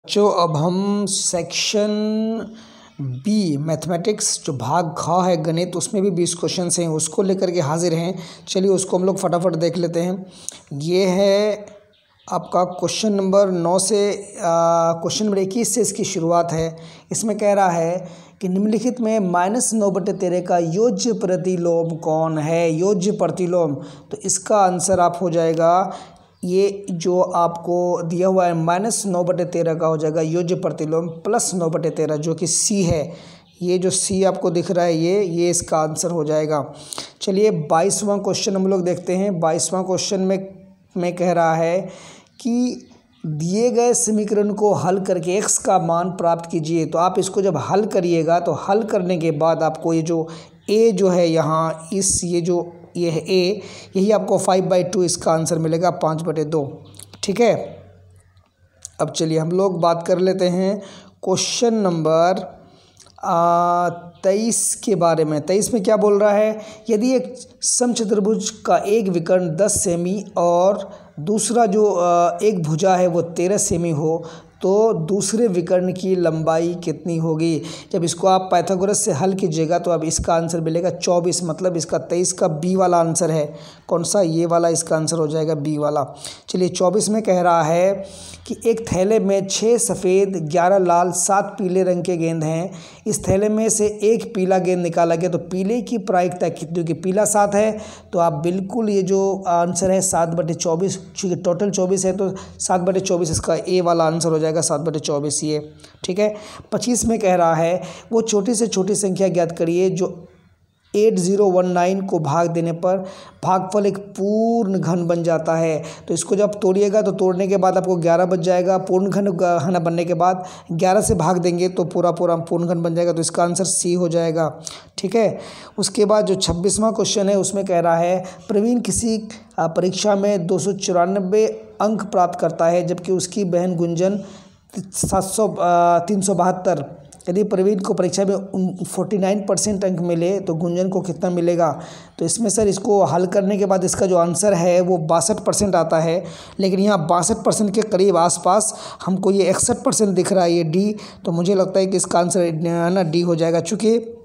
बच्चों अब हम सेक्शन बी मैथमेटिक्स जो भाग ख है गणित उसमें भी 20 क्वेश्चन हैं उसको लेकर के हाजिर हैं। चलिए उसको हम लोग फटाफट देख लेते हैं। ये है आपका क्वेश्चन नंबर 9 से क्वेश्चन नंबर 21 से इसकी शुरुआत है। इसमें कह रहा है कि निम्नलिखित में -9/13 का योज्य प्रतिलोम कौन है। योज्य प्रतिलोम, तो इसका आंसर आप हो जाएगा ये जो आपको दिया हुआ है -9/13 का हो जाएगा योज्य प्रतिलोम +9/13 जो कि सी है। ये जो सी आपको दिख रहा है ये इसका आंसर हो जाएगा। चलिए 22वां क्वेश्चन हम लोग देखते हैं। 22वां क्वेश्चन में कह रहा है कि दिए गए समीकरण को हल करके x का मान प्राप्त कीजिए। तो आप इसको जब हल करिएगा तो हल करने के बाद आपको ये जो a जो है यहाँ ये है a, यही आपको 5/2 इसका आंसर मिलेगा 5/2। ठीक है, अब चलिए हम लोग बात कर लेते हैं क्वेश्चन नंबर 23 के बारे में। 23 में क्या बोल रहा है, यदि एक समचतुर्भुज का एक विकर्ण 10 सेमी और दूसरा जो एक भुजा है वो 13 सेमी हो तो दूसरे विकर्ण की लंबाई कितनी होगी। जब इसको आप पाइथागोरस से हल कीजिएगा तो अब इसका आंसर मिलेगा 24। मतलब इसका 23 का बी वाला आंसर है। कौन सा, ये वाला इसका आंसर हो जाएगा बी वाला। चलिए 24 में कह रहा है कि एक थैले में 6 सफ़ेद 11 लाल 7 पीले रंग के गेंद हैं। इस थैले में से एक पीला गेंद निकाला गया तो पीले की प्रायिकता कितनी होगी। पीला 7 है तो आप बिल्कुल ये जो आंसर है 7/24, चूँकि टोटल 24 है तो 7/24 इसका ए वाला आंसर हो जाएगा 7/24 ये। ठीक है, 25 में कह रहा है वो छोटी से छोटी संख्या ज्ञात करिए जो 8019 को भाग देने पर भागफल एक पूर्ण घन बन जाता है। तो इसको जब तोड़िएगा तो तोड़ने के बाद आपको 11 बच जाएगा। पूर्ण घन बनने के बाद 11 से भाग देंगे तो पूरा पूर्ण घन बन जाएगा। तो इसका आंसर सी हो जाएगा। ठीक है, उसके बाद जो 26वां क्वेश्चन है उसमें कह रहा है प्रवीण किसी परीक्षा में 294 अंक प्राप्त करता है जबकि उसकी बहन गुंजन 372। यदि प्रवीण को परीक्षा में 49% अंक मिले तो गुंजन को कितना मिलेगा। तो इसमें सर इसको हल करने के बाद इसका जो आंसर है वो 62% आता है, लेकिन यहाँ 62% के करीब आसपास हमको ये 61% दिख रहा है ये डी। तो मुझे लगता है कि इसका आंसर ना डी हो जाएगा। चूँकि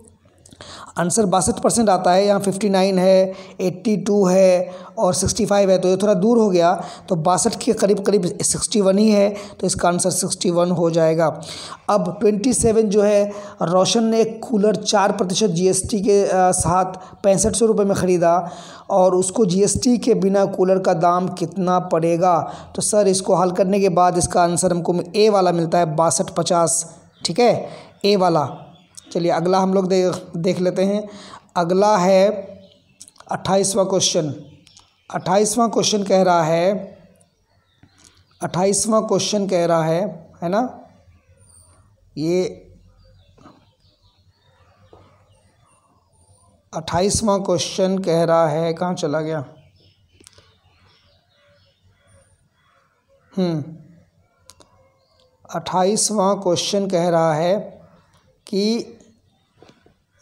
आंसर 62% आता है, यहाँ 59 है, 82 है और 65 है तो ये थोड़ा दूर हो गया। तो 62 के करीब 61 ही है तो इसका आंसर 61 हो जाएगा। अब 27 जो है, रोशन ने एक कूलर 4% GST के साथ 6500 रुपये में ख़रीदा और उसको GST के बिना कूलर का दाम कितना पड़ेगा। तो सर इसको हल करने के बाद इसका आंसर हमको ए वाला मिलता है 6250। ठीक है, ए वाला। चलिए अगला हम लोग देख लेते हैं। अगला है 28वां क्वेश्चन। 28वां क्वेश्चन कह रहा है ना, ये 28वां क्वेश्चन कह रहा है, कहाँ चला गया। 28वां क्वेश्चन कह रहा है कि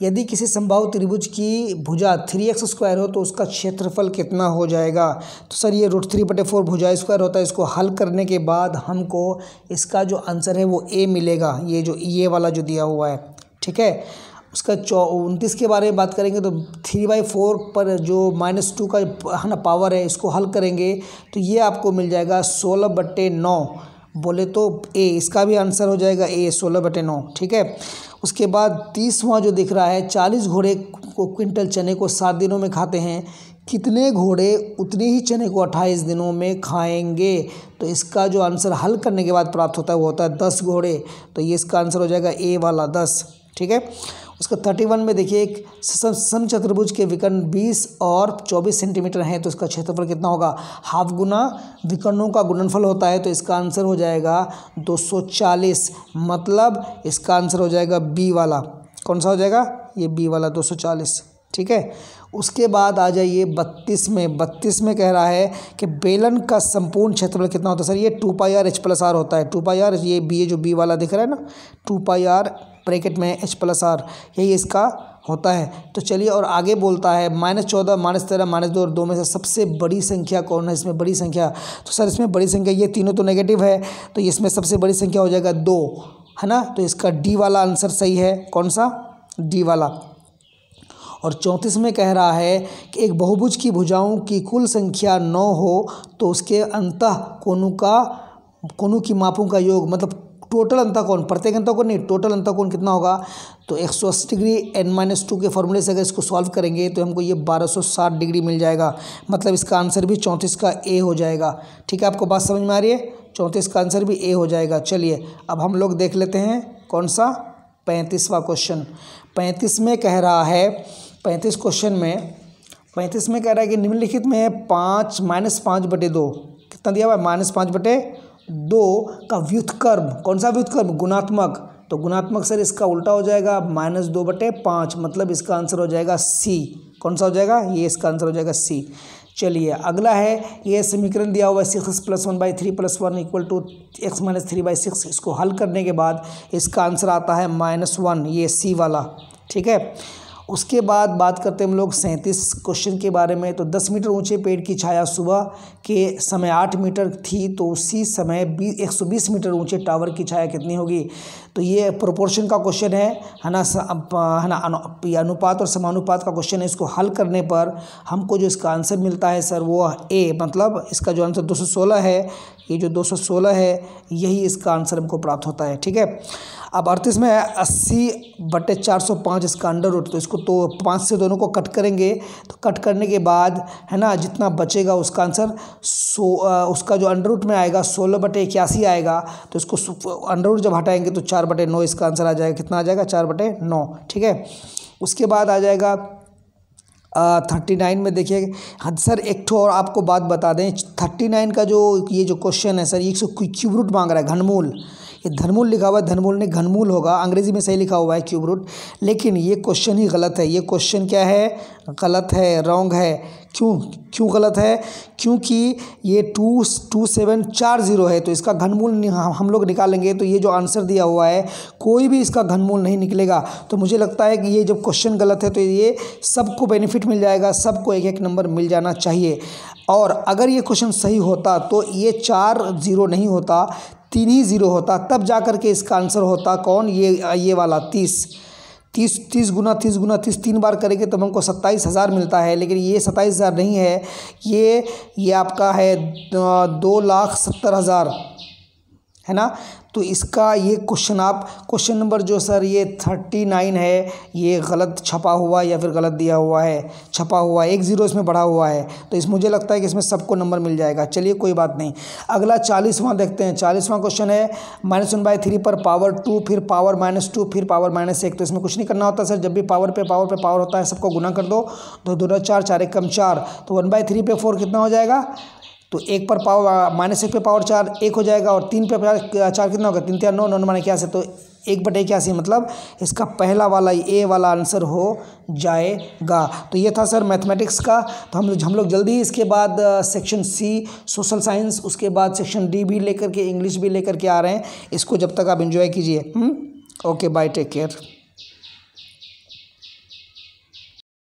यदि किसी समबाहु त्रिभुज की भुजा 3x² हो तो उसका क्षेत्रफल कितना हो जाएगा। तो सर ये √3/4 भुजा स्क्वायर होता है। इसको हल करने के बाद हमको इसका जो आंसर है वो ए मिलेगा, ये वाला जो दिया हुआ है। ठीक है, उसका 29 के बारे में बात करेंगे तो 3/4 पर जो -2 का है ना पावर है, इसको हल करेंगे तो ये आपको मिल जाएगा 16/9। बोले तो ए, इसका भी आंसर हो जाएगा ए 16/9। ठीक है, उसके बाद 30वां जो दिख रहा है, 40 घोड़े को क्विंटल चने को 7 दिनों में खाते हैं, कितने घोड़े उतने ही चने को 28 दिनों में खाएंगे। तो इसका जो आंसर हल करने के बाद प्राप्त होता है वो होता है 10 घोड़े। तो ये इसका आंसर हो जाएगा ए वाला 10। ठीक है, उसका 31 में देखिए एक समचतुर्भुज के विकर्ण 20 और 24 सेंटीमीटर हैं तो इसका क्षेत्रफल कितना होगा। हाफ गुना विकर्णों का गुणनफल होता है तो इसका आंसर हो जाएगा 240। मतलब इसका आंसर हो जाएगा बी वाला। कौन सा हो जाएगा, ये बी वाला 240। ठीक है, उसके बाद आ जाइए 32 में। 32 में कह रहा है कि बेलन का संपूर्ण क्षेत्रफल कितना होता है। सर ये 2πr/h+r होता है। 2πr ये जो बी वाला दिख रहा है ना, 2πr ब्रैकेट में h+r, यही इसका होता है। तो चलिए और आगे बोलता है -14, -13, -2 और 2 में से सबसे बड़ी संख्या कौन है? इसमें बड़ी संख्या, तो सर इसमें बड़ी संख्या ये तीनों तो नेगेटिव है, तो इसमें सबसे बड़ी संख्या हो जाएगा 2, है ना। तो इसका डी वाला आंसर सही है। कौन सा? डी वाला। और 34 में कह रहा है कि एक बहुभुज की भुजाओं की कुल संख्या 9 हो तो उसके अंतः कोणों की मापों का योग, मतलब टोटल अंतःकोण, प्रत्येक अंतःकोण नहीं, टोटल अंतःकोण कितना होगा? तो 180 डिग्री n-2 के फॉर्मूले से अगर इसको सॉल्व करेंगे तो हमको ये 1260 डिग्री मिल जाएगा। मतलब इसका आंसर भी 34 का ए हो जाएगा। ठीक है, आपको बात समझ में आ रही है? 34 का आंसर भी ए हो जाएगा। चलिए अब हम लोग देख लेते हैं कौन सा 35वां क्वेश्चन। 35 में कह रहा है, 35 क्वेश्चन में 35 में कह रहा है कि निम्नलिखित में 5 -5/2 कितना दिया हुआ है? -5/2 का व्युत्क्रम, कौन सा व्युत्क्रम? गुणात्मक। तो गुणात्मक सर इसका उल्टा हो जाएगा -2/5, मतलब इसका आंसर हो जाएगा सी। कौन सा हो जाएगा? ये इसका आंसर हो जाएगा सी। चलिए अगला है, ये समीकरण दिया हुआ है 6x + 1/3 + 1 = x - 3/6। इसको हल करने के बाद इसका आंसर आता है -1, ये सी वाला। ठीक है, उसके बाद बात करते हैं हम लोग 37 क्वेश्चन के बारे में। तो 10 मीटर ऊंचे पेड़ की छाया सुबह के समय 8 मीटर थी, तो उसी समय 120 मीटर ऊंचे टावर की छाया कितनी होगी? तो ये प्रोपोर्शन का क्वेश्चन है ना, अनुपात और समानुपात का क्वेश्चन है। इसको हल करने पर हमको जो इसका आंसर मिलता है सर वो ए, मतलब इसका जो आंसर 216 है, ये जो 216 है यही इसका आंसर हमको प्राप्त होता है। ठीक है, अब 38 में 80/405 इसका अंडर रूट, तो इसको तो 5 से दोनों को कट करेंगे, तो कट करने के बाद है ना जितना बचेगा उसका आंसर उसका जो अंडर रूट में आएगा 16/81 आएगा। तो इसको अंडर रूट जब हटाएंगे तो 4/9 इसका आंसर आ जाएगा। कितना आ जाएगा? 4/9। ठीक है, उसके बाद आ जाएगा 39 में देखिए। हाँ सर एक ठो और आपको बात बता दें, 39 का जो ये जो क्वेश्चन है सर, ये क्यूब रूट मांग रहा है, घनमूल। ये धनमूल लिखा हुआ है, धनमूल नहीं घनमूल होगा, अंग्रेजी में सही लिखा हुआ है क्यूब रूट, लेकिन ये क्वेश्चन ही गलत है। ये क्वेश्चन क्या है? गलत है, रॉन्ग है। क्यों गलत है? क्योंकि ये 2740 है, तो इसका घनमूल हम लोग निकालेंगे तो ये जो आंसर दिया हुआ है कोई भी इसका घनमूल नहीं निकलेगा। तो मुझे लगता है कि ये जब क्वेश्चन गलत है तो ये सबको बेनिफिट मिल जाएगा, सबको 1-1 नंबर मिल जाना चाहिए। और अगर ये क्वेश्चन सही होता तो ये 4 0 नहीं होता, 3 ही 0 होता, तब जा कर के इसका आंसर होता कौन? ये वाला 30 गुना 30 3 बार करेंगे तब हमको 27,000 मिलता है, लेकिन ये 27,000 नहीं है, ये आपका है 2,70,000 है ना। तो इसका ये क्वेश्चन नंबर जो सर ये 39 है, ये गलत छपा हुआ या फिर गलत दिया हुआ है, छपा हुआ है, 1 0 इसमें बढ़ा हुआ है, तो मुझे लगता है कि इसमें सबको नंबर मिल जाएगा। चलिए कोई बात नहीं, अगला 40वां देखते हैं। 40वां क्वेश्चन है -1/3 पर पावर 2, फिर पावर -2, फिर पावर -1। तो इसमें कुछ नहीं करना होता सर, जब भी पावर पे पावर होता है सबको गुना कर दो, 2 2 4 4 1 4, तो 1/3 पे 4 कितना हो जाएगा? तो 1 पर पावर -1 पे पावर 4 1 हो जाएगा, और 3 पे 4 कितना होगा? 3 3 9 9 माने 81, तो 1/81, मतलब इसका पहला वाला ए वाला आंसर हो जाएगा। तो ये था सर मैथमेटिक्स का। तो हम लोग जल्दी ही इसके बाद सेक्शन सी सोशल साइंस, उसके बाद सेक्शन डी भी लेकर के, इंग्लिश भी लेकर के आ रहे हैं। इसको जब तक आप एंजॉय कीजिए। Okay bye, take care.